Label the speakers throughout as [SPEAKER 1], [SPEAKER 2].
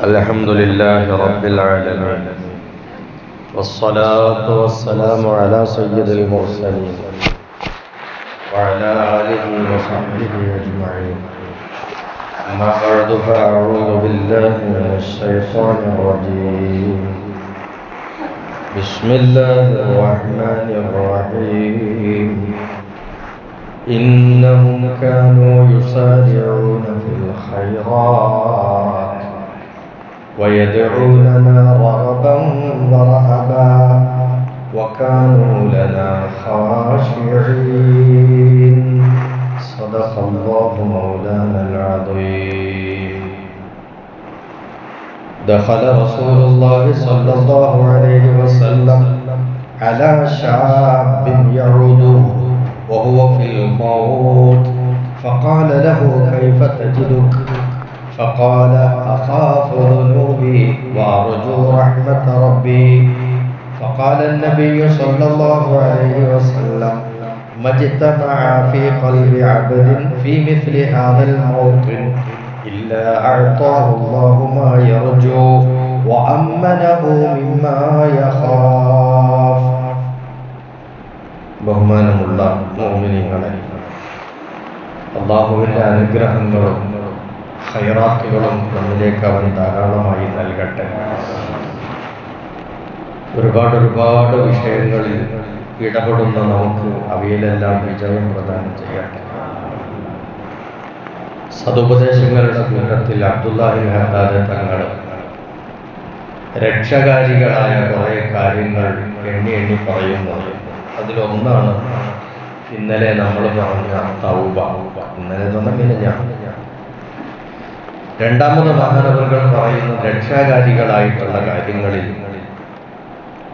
[SPEAKER 1] الحمد لله رب العالمين، والصلاة والسلام على سيد المرسلين وعلى آله وصحبه أجمعين. أما بعد فأعوذ بالله من الشيطان الرجيم. بسم الله الرحمن الرحيم. إنهم كانوا يسارعون في الخيرات ويدعوننا رغبا ورهبا وكانوا لنا خاشعين. صدق الله مولانا العظيم. دخل رسول الله صلى الله عليه وسلم على شاب يعوده وهو في الموت فقال له: كيف تجدك؟ فقال: أخاف ذنوبي وأرجو رحمة ربي. فقال النبي صلى الله عليه وسلم: ما اجتمع في قلب عبد في مثل هذا الموطن إلا أعطاه الله ما يرجو وأمنه مما يخاف. ബഹുമാനമുള്ള മുഅ്മിനീങ്ങളെ, അല്ലാഹുവിൻ്റെ അനുഗ്രഹങ്ങളും ഖൈറാത്തുകളും നമ്മിലേക്ക് അവൻ ധാരാളമായി നൽകട്ടെ. ഒരുപാട് വിഷയങ്ങളിൽ ഇടപെടുന്ന നമുക്ക് അവയിലെല്ലാം വിജയം പ്രദാനം ചെയ്യട്ടെ. സതുപദേശങ്ങളുടെ കൂട്ടത്തിൽ അബ്ദുല്ലാഹി ഹദ്ദാദ് തങ്ങൾ രക്ഷകാരികളായ കുറേ കാര്യങ്ങൾ എണ്ണി പറയുന്നത്. അതിലൊന്നാണ് ഇന്നലെ നമ്മൾ പറഞ്ഞ തൗബ. ഇന്നലെ ഞാൻ രണ്ടാമത് മഹാനവറുകൾ പറയുന്ന രക്ഷാകാരികളായിട്ടുള്ള കാര്യങ്ങളിൽ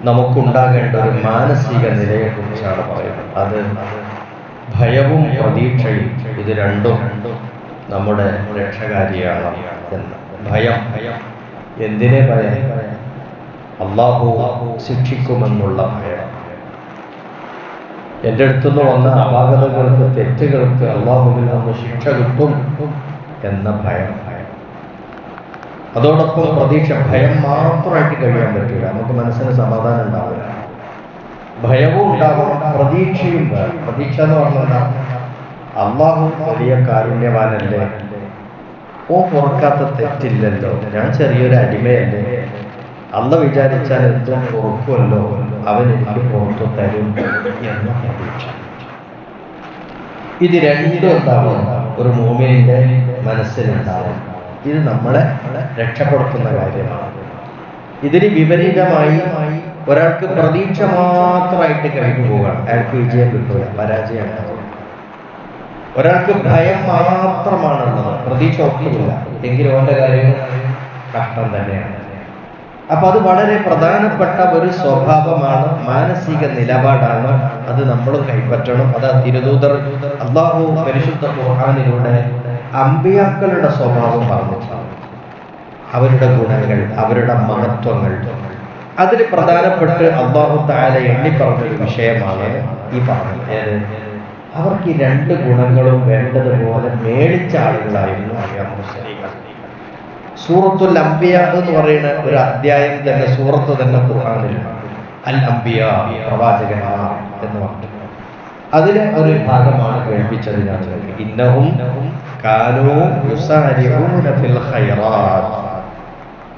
[SPEAKER 1] നമുക്കുണ്ടാകേണ്ട ഒരു മാനസിക നിലയെക്കുറിച്ചാണ് പറയുന്നത്. അത് ഭയവും പ്രതീക്ഷയും, ഇത് രണ്ടും നമ്മുടെ രക്ഷകാരിയാണ് എന്ന്. ഭയം, എന്തിനെ ഭയം? അല്ലാഹു ശിക്ഷിക്കുമെന്നുള്ള ഭയം. എൻ്റെ അടുത്തുനിന്ന് വന്ന അപാകതകൾക്ക്, തെറ്റുകൾക്ക് അല്ലാഹുവിൽ നിന്ന് ശിക്ഷ കിട്ടും എന്ന ഭയം. അതോടൊപ്പം പ്രതീക്ഷ. ഭയം മാത്രമായിട്ട് കഴിയാൻ പറ്റില്ല, നമുക്ക് മനസ്സിന് സമാധാനം ഉണ്ടാവില്ല. ഭയവും ഉണ്ടാവണം, പ്രതീക്ഷയും വേണം. പ്രതീക്ഷ എന്ന് പറഞ്ഞാൽ അല്ലാഹു വലിയ കാരുണ്യവാനല്ലേ, ഓ പൊറുക്കാത്ത തെറ്റില്ലല്ലോ, ഞാൻ ചെറിയൊരു അടിമയല്ലേ, അല്ല വിചാരിച്ചാൽ എന്തും പൊറുക്കുമല്ലോ, അവൻ എനിക്ക് പുറത്തു തരും എന്ന പ്രതീക്ഷ. ഇത് രണ്ടും ഉണ്ടാവും ഒരു മുഅ്മിനിന്റെ മനസ്സിലുണ്ടാവും. ഇത് നമ്മളെ രക്ഷപ്പെടുത്തുന്ന കാര്യമാണ്. ഇതിന് വിപരീതമായി ഒരാൾക്ക് പ്രതീക്ഷ മാത്രമായിട്ട് കഴിഞ്ഞു പോവുകയാണ്, അയാൾക്ക് വിജയം കിട്ടില്ല, പരാജയമാണ്. ഒരാൾക്ക് ഭയം മാത്രമാണുള്ളത്, പ്രതീക്ഷ ഒട്ടുമില്ല, എങ്കിലും അവന്റെ കാര്യം കഷ്ടം തന്നെയാണ്. അപ്പൊ അത് വളരെ പ്രധാനപ്പെട്ട ഒരു സ്വഭാവമാണ്, മാനസിക നിലപാടാണ്. അത് നമ്മളും കൈപ്പറ്റണം. അത് തിരുദൂതർ അല്ലാഹു പരിശുദ്ധ ഖുർആനിലൂടെ അമ്പിയാക്കളുടെ സ്വഭാവം പറഞ്ഞിട്ടാണ്. അവരുടെ ഗുണങ്ങൾ, അവരുടെ മഹത്വങ്ങൾ, അതിൽ പ്രധാനപ്പെട്ട് അല്ലാഹു തആല എണ്ണി പറഞ്ഞൊരു വിഷയമാണ് ഈ പറഞ്ഞത്. അവർക്ക് ഈ രണ്ട് ഗുണങ്ങളും വേണ്ടതുപോലെ മേടിച്ച ആളുകളായിരുന്നു മുർസലീങ്ങൾ. സൂറത്തുൽ അംബിയ എന്ന് പറയുന്ന ഒരു അധ്യായം തന്നെ, സൂറത്ത് തന്നെ ഖുർആനിൽ അൽ അംബിയ, പ്രവാചകന്മാർ എന്ന് പറഞ്ഞു. അതിലെ ഒരു ഭാഗമാണ് കേൾപ്പിച്ചത് ഞാൻ. ഇന്നഹും കാനൂ യുസാരിഊന ഫിൽ ഖൈറാത്ത്.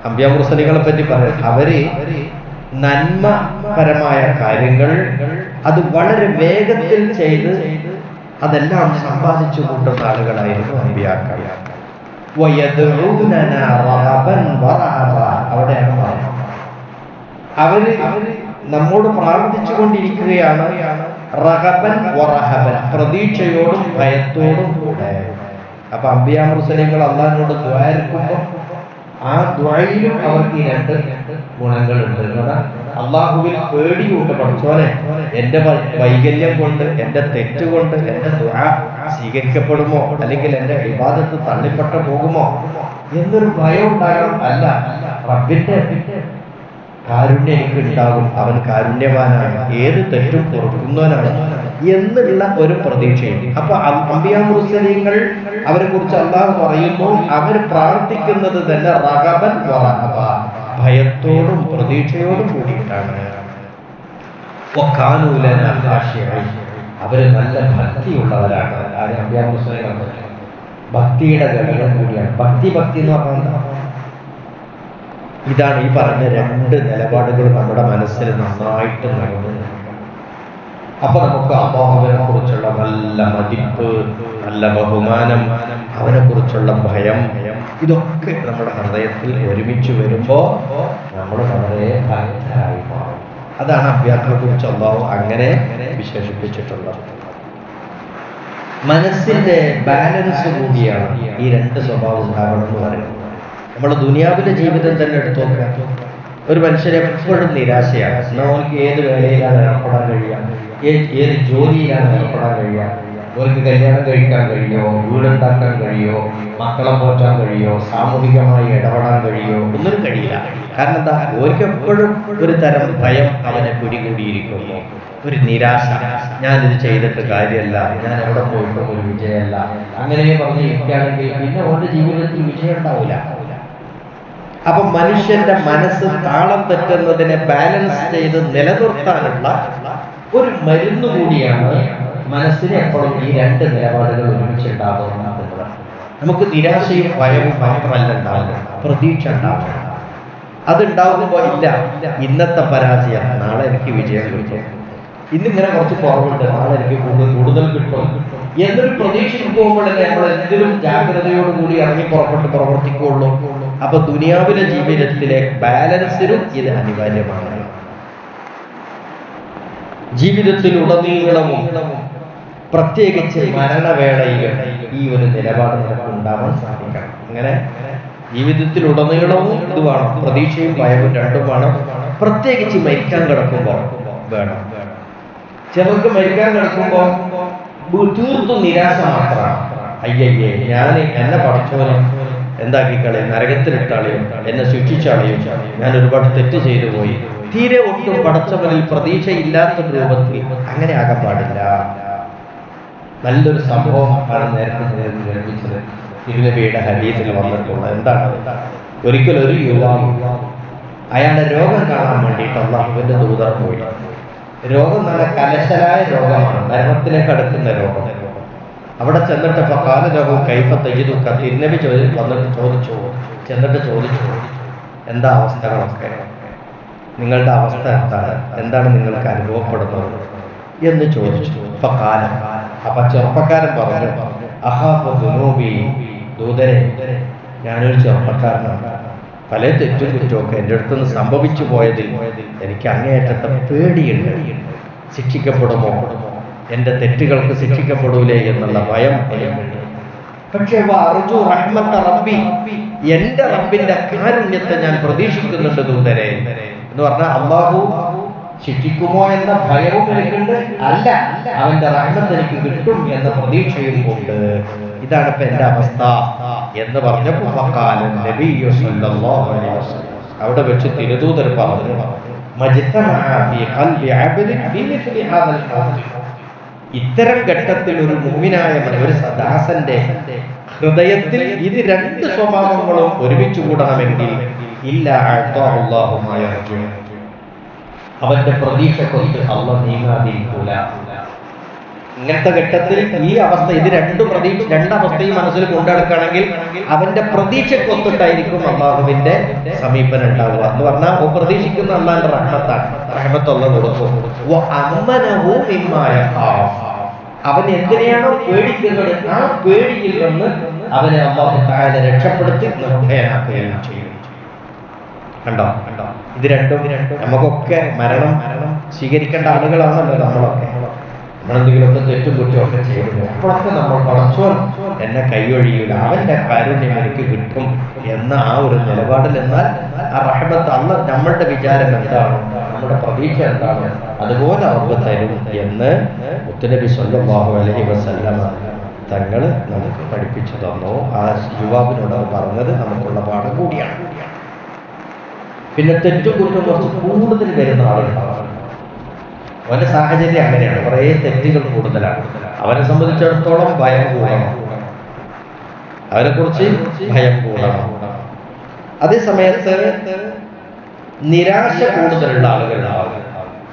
[SPEAKER 1] അംബിയ മുർസലീങ്ങളെ പറ്റി പറയാം. അവര് നന്മപരമായ കാര്യങ്ങൾ അത് വളരെ വേഗത്തിൽ ചെയ്ത് അതെല്ലാം സമ്പാദിച്ചു കൂട്ടുന്ന ആളുകളായിരുന്നു അംബിയാക്കൾ. അവിടെയാണ് അവര് നമ്മോട് പ്രാർത്ഥിച്ചു കൊണ്ടിരിക്കുകയാണ്. റഹബൻ വറഹബൻ, പ്രതീക്ഷയോടും ഭയത്തോടും കൂടെ. അപ്പൊ അംബിയാ മുർസലീങ്ങൾ അല്ലാഹുവിനോട് ദ്വാരക്കുമ്പോൾ ആ ദ്വായിലും അവർക്ക് ഈ രണ്ട് ഗുണങ്ങളുണ്ട്. അള്ളാഹുവിൽ പേടിയുണ്ട്. പഠിച്ചോനെ, എന്റെ വൈകല്യം കൊണ്ട്, എന്റെ തെറ്റുകൊണ്ട് എന്റെ ദുആ സ്വീകരിക്കപ്പെടുമോ, അല്ലെങ്കിൽ എന്റെ ഇബാദത്ത് തള്ളിപ്പെട്ടു പോകുമോ എന്നൊരു ഭയം ഉണ്ടാകണം. അല്ല, റബ്ബിന്റെ കാരുണ്യം എനിക്ക് ഉണ്ടാകും. അവൻ കാരുണ്യവാനാണ്, ഏത് തെറ്റും പൊറുക്കുന്നവനാണ്. എന്നുള്ള ഒരു പ്രതീക്ഷയും. അപ്പൊ അംബിയാ മുർസലീങ്ങൾ അവരെ കുറിച്ച് അള്ളാഹു പറയുന്നു, അവർ പ്രാർത്ഥിക്കുന്നത് തന്നെ റഗബൻ വറഹബ, ഭയത്തോടും പ്രതീക്ഷയോടും കൂടിയിട്ടാണ്. അവര് നല്ല ഭക്തിയുള്ളവരാണ്. ആരും അംബിയാ മുർസലീങ്ങൾ ഭക്തിയുടെ ഘടകം കൂടിയാണ്. ഭക്തി എന്ന് പറഞ്ഞാൽ ഇതാണ് ഈ പറഞ്ഞ രണ്ട് നിലപാടുകൾ നമ്മുടെ മനസ്സിൽ നന്നായിട്ട് നടന്നു. അപ്പൊ നമുക്ക് അല്ലാഹുവിനെ കുറിച്ചുള്ള നല്ല മതിപ്പ്, നല്ല ബഹുമാനം, അവനെ കുറിച്ചുള്ള ഭയം, ഇതൊക്കെ നമ്മുടെ ഹൃദയത്തിൽ ഒരുമിച്ച് വരുമ്പോ നമ്മൾ വളരെ ഭക്തരായി മാറും. അതാണ് അഭ്യാസത്തെ കുറിച്ച് അല്ലാഹു അങ്ങനെ വിശേഷിപ്പിച്ചിട്ടുള്ളത്. മനസ്സിന്റെ ബാലൻസ് കൂടിയാണ് ഈ രണ്ട് സ്വഭാവം ഉണ്ടാവണം എന്ന് പറയുന്നത്. നമ്മൾ ദുനിയാവിലെ ജീവിതം തന്നെ എടുത്തു നോക്കാം. ഒരു മനുഷ്യരെ എപ്പോഴും നിരാശയാണ്. നമുക്ക് ഏത് വേലയിലാണ് ഏർപ്പെടാൻ കഴിയുക, ഏത് ജോലിയിലാണ് ഏർപ്പെടാൻ കഴിയുക, അവർക്ക് കല്യാണം കഴിക്കാൻ കഴിയോ, വീടുണ്ടാക്കാൻ കഴിയോ, മക്കളെ പോറ്റാൻ കഴിയോ, സാമൂഹികമായി ഇടപെടാൻ കഴിയോ, ഒന്നും കഴിയില്ല. കാരണം എന്താ, അവർക്ക് എപ്പോഴും ഒരു തരം ഭയം അവനെ പിടികൂടിയിരിക്കുന്നു, ഒരു നിരാശ. ഞാനിത് ചെയ്തിട്ട് കാര്യമല്ല, ഞാൻ എവിടെ പോയിട്ടും ഒരു വിജയമല്ല, അങ്ങനെ പറഞ്ഞ് ഇരിക്കുകയാണെങ്കിൽ പിന്നെ അവരുടെ ജീവിതത്തിൽ വിജയം ഉണ്ടാവില്ല. അപ്പൊ മനുഷ്യന്റെ മനസ്സ് താളം തെറ്റുന്നതിനെ ബാലൻസ് ചെയ്ത് നിലനിർത്താനുള്ള ഒരു മരുന്ന് കൂടിയാണ് മനസ്സിന് എപ്പോഴും ഈ രണ്ട് നിലപാടുകൾ ഒരുമിച്ചുണ്ടാകുന്നത്. നമുക്ക് നിരാശയും ഭയവും മാത്രമല്ല ഉണ്ടാവുക, പ്രതീക്ഷ ഉണ്ടാവുക. അതുണ്ടാവുമ്പോ ഇല്ല, ഇന്നത്തെ പരാജയം നാളെ എനിക്ക് വിജയം കിട്ടും, ഇന്നിങ്ങനെ കുറച്ച് കുറവുണ്ട്, നാളെ എനിക്ക് കൂടുതൽ കിട്ടും എന്നൊരു പ്രതീക്ഷയ്ക്ക് പോകുമ്പോഴല്ലേ നമ്മൾ എന്തിനും ജാഗ്രതയോടുകൂടി ഇറങ്ങി പുറപ്പെട്ട് പ്രവർത്തിക്കുള്ളൂ. അപ്പൊ ദുനിയാവിലെ ജീവിതത്തിലെ ബാലൻസിനും ഇത് അനിവാര്യമാണ്. ജീവിതത്തിലുടനീളവും പ്രത്യേകിച്ച് മരണവേളയിലും ഈ ഒരു നിലപാട് നമുക്ക് ഉണ്ടാവാൻ സാധിക്കണം. അങ്ങനെ ജീവിതത്തിലുടനീളവും ഇത് വേണം, പ്രതീക്ഷയും ഭയവും രണ്ടും വേണം. പ്രത്യേകിച്ച് മരിക്കാൻ കിടക്കുമ്പോൾ വേണം. ചിലർക്ക് മരിക്കാൻ കിടക്കുമ്പോൾ തീർത്തും നിരാശ മാത്രമാണ്. അയ്യയ്യേ, ഞാൻ എന്നെ പഠിച്ചവനും എന്താക്കിക്കളയും, നരകത്തിലിട്ടാളെയും, എന്നെ ശിക്ഷിച്ചാളെയും, ഞാൻ ഒരുപാട് തെറ്റ് ചെയ്തു പോയി. തീരെ ഒട്ടും പടച്ചവനിൽ പ്രതീക്ഷയില്ലാത്ത രൂപത്തിൽ അങ്ങനെ ആകാൻ പാടില്ല. നല്ലൊരു സംഭവം ആണ് നേരത്തെ നിർമ്മിച്ചത്. തിരുനബിയുടെ ഹദീസിൽ വന്നിട്ടുള്ളത് എന്താണ്? ഒരിക്കൽ ഒരു യുവാവ് അയാളുടെ രോഗം കാണാൻ വേണ്ടിയിട്ട് അല്ലാഹുവിന്റെ ദൂതർ പോയി. രോഗം നല്ല കലശലായ രോഗമാണ്, മരണത്തിലേക്ക് അടുക്കുന്ന രോഗം. അവിടെ ചെന്നിട്ട് കാല രോഗവും കൈഫ തയ്യതുക്ക തിരുനബി വന്നിട്ട് ചെന്നിട്ട് ചോദിച്ചു, എന്താ അവസ്ഥകളൊക്കെ, നിങ്ങളുടെ അവസ്ഥ എന്താണ് നിങ്ങൾക്ക് അനുഭവപ്പെടുന്നത് എന്ന് ചോദിച്ചു. അപ്പൊ ചെറുപ്പക്കാരൻ പറഞ്ഞു, അഹാബി ദൂതരെ, ഞാനൊരു ചെറുപ്പക്കാരനാണ്, പല തെറ്റും കുറ്റമൊക്കെ എൻ്റെ അടുത്തുനിന്ന് സംഭവിച്ചു പോയതിൽ എനിക്ക് അങ്ങേയറ്റത്തെ പേടിയുണ്ട്. ശിക്ഷിക്കപ്പെടുമോ, എൻ്റെ തെറ്റുകൾക്ക് ശിക്ഷിക്കപ്പെടൂലേ എന്നുള്ള ഭയം എനിക്കുണ്ട്. പക്ഷേ എൻ്റെ റബ്ബിന്റെ കാരുണ്യത്തെ ഞാൻ പ്രതീക്ഷിക്കുന്നുണ്ട് ദൂതരെ എന്ന് പറഞ്ഞാൽ, അല്ലാഹു ശിക്ഷിക്കുമോ എന്ന ഭയവും എനിക്കുണ്ട്, അല്ല അവന്റെ റഹ്മത്ത് എനിക്ക് കിട്ടും എന്ന പ്രതീക്ഷയും ഉണ്ട്. ഇതാണ് ഇപ്പൊ എന്റെ അവസ്ഥ എന്ന് പറഞ്ഞപ്പോൾ അവിടെ വെച്ച് തിരുദൂതർ പറഞ്ഞു, ഇത്തരം ഘട്ടത്തിൽ ഒരു മുഅ്മിനായ ഒരു ദാസന്റെ ഹൃദയത്തിൽ ഇത് രണ്ട് സ്വഭാവങ്ങളും ഒരുമിച്ച് കൂടണമെങ്കിൽ അവന്റെ പ്രതീക്ഷക്കൊത്ത് അല്ലാഹു നീങ്ങാതിരിക്കൂല. ഇങ്ങനത്തെ ഘട്ടത്തിൽ ഈ അവസ്ഥ, ഇത് രണ്ടവസ്ഥയും മനസ്സിൽ കൊണ്ടുനടക്കുകയാണെങ്കിൽ അവന്റെ പ്രതീക്ഷക്കൊത്തിട്ടായിരിക്കും അല്ലാഹുവിന്റെ സമീപനം ഉണ്ടാവുക. എന്ന് പറഞ്ഞാൽ ഓ പ്രതീക്ഷിക്കുന്ന അല്ലാഹുവിന്റെ റഹ്മത്താണ്, റഹ്മത്തുള്ള കൊടുക്കും. അവൻ എന്തിനെയാണോ പേടിക്കുന്നത് ആ പേടിയിൽ നിന്ന് അവനെ അല്ലാഹു തആല രക്ഷപ്പെടുത്തി നിർഭയനാക്കുകയും ചെയ്യും. കണ്ടോ, ഇത് രണ്ടും നമുക്കൊക്കെ മരണം സ്വീകരിക്കേണ്ട ആളുകളാണല്ലോ നമ്മളൊക്കെ. നമ്മളെന്തെങ്കിലുമൊക്കെ തെറ്റും കുറ്റമൊക്കെ ചെയ്യുന്നു, അപ്പോഴൊക്കെ നമ്മൾ പടച്ചോൻ എന്നെ കൈയൊഴിയില്ല, അവന്റെ കാരുണ്യം എനിക്ക് കിട്ടും എന്ന ആ ഒരു നിലപാടിൽ. എന്നാൽ ആ റഹ്മത്ത് അല്ലാഹ് നമ്മളുടെ വിചാരം എന്താണ്, നമ്മുടെ പ്രതീക്ഷ എന്താണ്, അതുപോലെ അവർക്ക് തരും എന്ന് മുത്തുനബി സ്വല്ലല്ലാഹു അലൈഹി വസല്ലമ തങ്ങൾ നമുക്ക് പഠിപ്പിച്ചു തന്നു. ആ യുവാവിനോട് പറഞ്ഞത് നമുക്കുള്ള പാഠം കൂടിയാണ്. പിന്നെ തെറ്റും കുറ്റം കുറച്ച് കൂടുതൽ വരുന്ന ആളുകളാണ്. അവന്റെ സാഹചര്യം അങ്ങനെയാണ്, കുറേ തെറ്റുകൾ കൂടുതലാണ്. അവനെ സംബന്ധിച്ചിടത്തോളം ഭയം കൂടണം, അവനെ കുറിച്ച് ഭയം കൂടണം. അതേ സമയത്ത് നിരാശ കൂടുതലുള്ള ആളുകളുണ്ടാവും.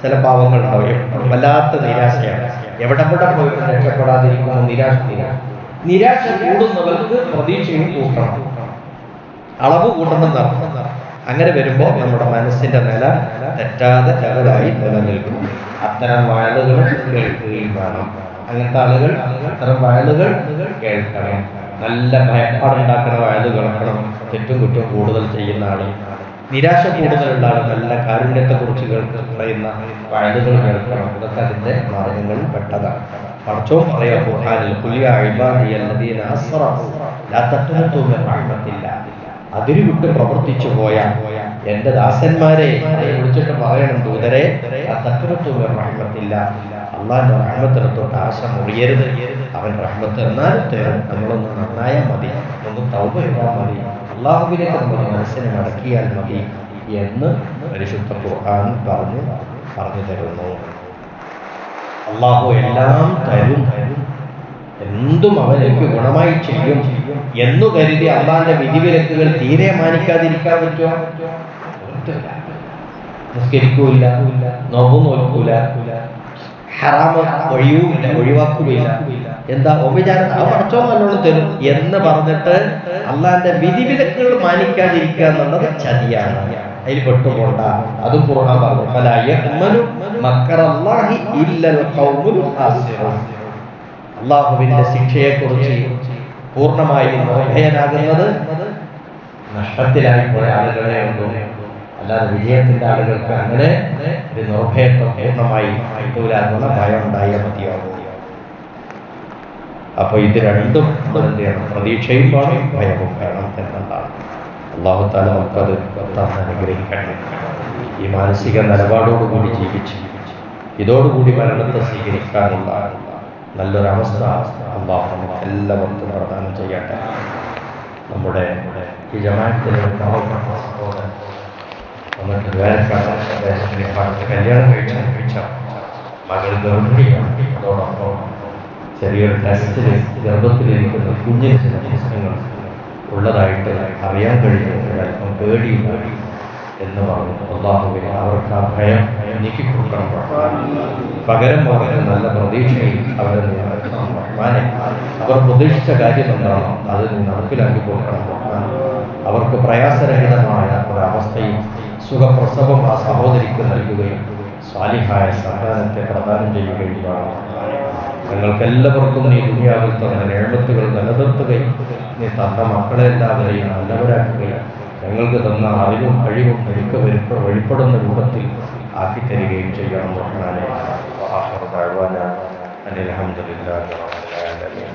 [SPEAKER 1] ചില പാവങ്ങളുണ്ടാവും, വല്ലാത്ത നിരാശയാണ്, എവിടെ പോയിട്ട് രക്ഷപ്പെടാതിരിക്കുന്ന നിരാശ കൂടുന്നവർക്ക് പ്രതീക്ഷയും കൂട്ടണം, അളവ് കൂട്ടണം നടത്തണം. അങ്ങനെ വരുമ്പോൾ നമ്മുടെ മനസ്സിന്റെ നില തെറ്റാതെ ലെവലായി നിലനിൽക്കും. അത്തരം വയലുകൾ കേൾക്കുകയും വേണം. അങ്ങനത്തെ ആളുകൾ അത്തരം വയലുകൾ കേൾക്കണം. നല്ല ഭയപ്പാടുണ്ടാക്കുന്ന വയല് കേൾക്കണം. തെറ്റും കുറ്റവും കൂടുതൽ ചെയ്യുന്ന ആൾ, നിരാശ കൂടുതലുള്ള ആൾ നല്ല കാരുണ്യത്തെ കുറിച്ച് പറയുന്ന വയലുകൾ കേൾക്കണം. ഇതൊക്കെ അതിന്റെ മാർഗങ്ങളിൽ പെട്ടതാണ്. പടച്ചോൻ പറയാ ഖുർആനിൽ, അതിരു വിട്ട് പ്രവർത്തിച്ചു പോയ എന്റെ ദാസന്മാരെ വിളിച്ചിട്ട് പറയണം, ദൂതരെ റഹ്മത്തില്ല, അള്ളാന്റെ റഹ്മത്തിനെ തൊട്ട് ആശ മുറിയരുത്. അവൻ റഹ്മത്ത് എന്നാൽ നമ്മളൊന്ന് നന്നായാൽ മതി, ഒന്ന് തൗബ ചെയ്താൽ മതി, അള്ളാഹുവിലേക്ക് നമ്മുടെ മനസ്സിനെ മടക്കിയാൽ മതി എന്ന് പരിശുദ്ധ ഖുർആൻ പറഞ്ഞു തരുന്നു. അള്ളാഹു എല്ലാം തരും, എന്തും അവനേക്ക് ഗുണമായി ചെയ്യും എന്നു കരുതി അള്ളാന്റെ വിധിവിലക്കുകൾ തീരെ മാനിക്കാതിരിക്കാൻ പറ്റുമോ? നിസ്കരിക്കൂല, നോമ്പ് നോക്കൂല, ഹറാമ് ഒഴിവാക്കുകയില്ല. എന്താ ഉപചാരം ആ പഠിച്ചോ നല്ലോണം തരും എന്ന് പറഞ്ഞിട്ട് അള്ളാന്റെ വിധിവിലക്കുകൾ മാനിക്കാതിരിക്കുക എന്നുള്ളത് ചതിയാണ്. അതിൽ പെട്ടുകൊണ്ട അതും ഖുർആൻ പറഞ്ഞു, അള്ളാഹുവിന്റെ ശിക്ഷയെക്കുറിച്ച് പൂർണ്ണമായി നിർഭയനാകുന്നത് നഷ്ടത്തിലായി പോയ ആളുകളെ ഉള്ളൂ. അല്ലാതെ വിജയത്തിന്റെ ആളുകൾക്ക് അങ്ങനെ ഒരു നിർഭയത്വം പൂർണ്ണമായി കിട്ടൂലാകുന്ന ഭയം ഉണ്ടായാൽ മതിയാകും. അപ്പൊ ഇത് രണ്ടും എന്ത് ചെയ്യണം? പ്രതീക്ഷയും വേണം, ഭയവും വേണം എന്നതാണ്. അല്ലാഹു തആല നമുക്കത് അനുഗ്രഹിക്കട്ടെ. ഈ മാനസിക നിലപാടോടുകൂടി ജീവിച്ച് ഇതോടുകൂടി മരണത്തെ സ്വീകരിക്കാനുള്ള നല്ലൊരവസ്ഥ അല്ലാഹു നമുക്ക് എല്ലാവർക്കും പ്രദാനം ചെയ്യട്ടെ. നമ്മുടെ ഈ ജമാഅത്തിലെ കല്യാണം കഴിച്ച മകൾ ഗർഭിണിയാണ്. അതോടൊപ്പം ചെറിയൊരു ടെസ്റ്റിൽ ഗർഭത്തിലിരിക്കുന്ന കുഞ്ഞിന് ചില പ്രശ്നങ്ങൾ ഉള്ളതായിട്ട് അറിയാൻ കഴിഞ്ഞു. അല്പം പേടിയുണ്ടായി എന്ന് പറഞ്ഞു. അല്ലാഹുവേ അവർക്ക് ആ ഭയം നീക്കിക്കൊടുക്കണം. പകരം അവർക്ക് നല്ല പ്രതീക്ഷയിൽ അവരെ അവർ പ്രതീക്ഷിച്ച കാര്യം എന്താണോ അത് നടപ്പിലാക്കി കൊടുക്കണം. അവർക്ക് പ്രയാസരഹിതമായ ഒരവസ്ഥയും സുഖപ്രസവം ആ സഹോദരിക്ക് നൽകുകയും സാലിഹായ സന്താനത്തെ പ്രദാനം ചെയ്യുകയും വേണം. ഞങ്ങൾക്കെല്ലാവർക്കും നീ ദുനിയാവിൽ തന്ന നിഅമത്തുകൾ നിലനിർത്തുകയും നീ തന്ന മക്കളെ എല്ലാവരെയും നല്ലവരാക്കുകയും ഞങ്ങൾക്ക് തന്ന അറിവും കഴിവും എനിക്ക് വെളിപ്പെടുന്ന രൂപത്തിൽ ആക്കിത്തരികയും ചെയ്യണം. റഹ്മാനേ, വആഖിറു ദഅ്വാനാ അനിൽ ഹംദുലില്ലാഹി റബ്ബിൽ ആലമീൻ.